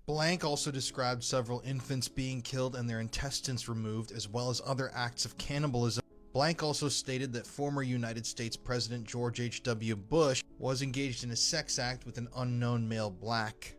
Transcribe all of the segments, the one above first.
Blank also described several infants being killed and their intestines removed, as well as other acts of cannibalism. Blank also stated that former United States President George H.W. Bush was engaged in a sex act with an unknown male black,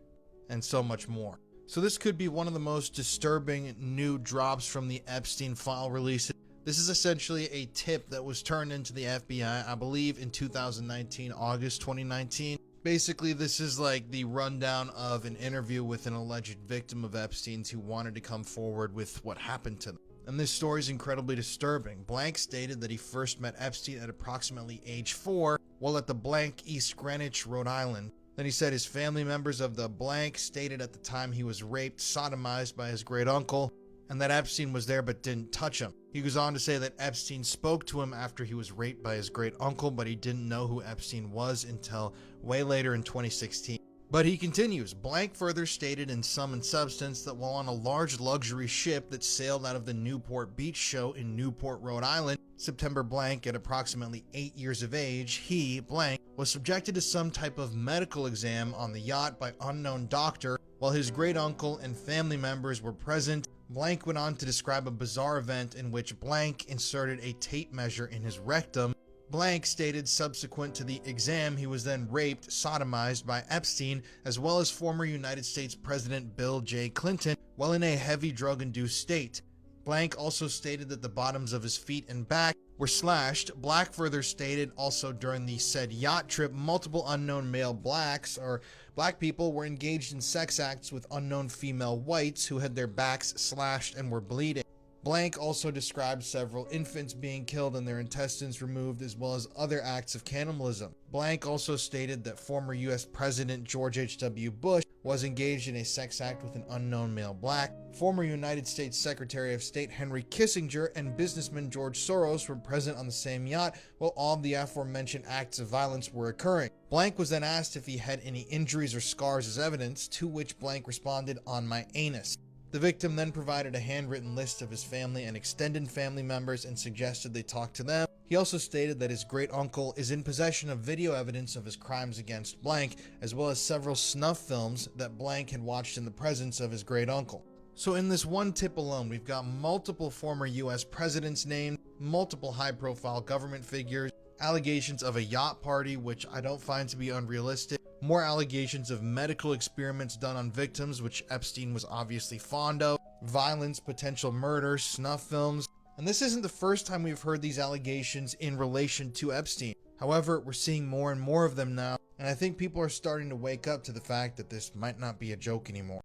and so much more. So this could be one of the most disturbing new drops from the Epstein file release. This is essentially a tip that was turned into the FBI, I believe, in 2019, August 2019. Basically, this is like the rundown of an interview with an alleged victim of Epstein's who wanted to come forward with what happened to them. And this story is incredibly disturbing. Blank stated that he first met Epstein at approximately age 4 while at the blank East Greenwich, Rhode Island. Then he said his family members of the blank stated at the time he was raped, sodomized by his great uncle, and that Epstein was there but didn't touch him. He goes on to say that Epstein spoke to him after he was raped by his great uncle, but he didn't know who Epstein was until way later in 2016. But he continues, Blank further stated in sum and substance that while on a large luxury ship that sailed out of the Newport Beach show in Newport, Rhode Island, September Blank at approximately 8 years of age, he, Blank, was subjected to some type of medical exam on the yacht by unknown doctor while his great uncle and family members were present. Blank went on to describe a bizarre event in which Blank inserted a tape measure in his rectum. Blank stated subsequent to the exam he was then raped, sodomized by Epstein, as well as former United States President Bill J. Clinton, while in a heavy drug-induced state. Blank also stated that the bottoms of his feet and back were slashed. Black further stated also during the said yacht trip, multiple unknown male blacks, or black people, were engaged in sex acts with unknown female whites who had their backs slashed and were bleeding. Blank also described several infants being killed and their intestines removed, as well as other acts of cannibalism. Blank also stated that former U.S. President George H.W. Bush was engaged in a sex act with an unknown male black. Former United States Secretary of State Henry Kissinger and businessman George Soros were present on the same yacht while all of the aforementioned acts of violence were occurring. Blank was then asked if he had any injuries or scars as evidence, to which Blank responded, "On my anus." The victim then provided a handwritten list of his family and extended family members and suggested they talk to them. He also stated that his great uncle is in possession of video evidence of his crimes against Blank, as well as several snuff films that Blank had watched in the presence of his great uncle. So in this one tip alone, we've got multiple former US presidents named, multiple high-profile government figures, allegations of a yacht party, which I don't find to be unrealistic, more allegations of medical experiments done on victims, which Epstein was obviously fond of, violence, potential murder, snuff films. And this isn't the first time we've heard these allegations in relation to Epstein. However, we're seeing more and more of them now, and I think people are starting to wake up to the fact that this might not be a joke anymore.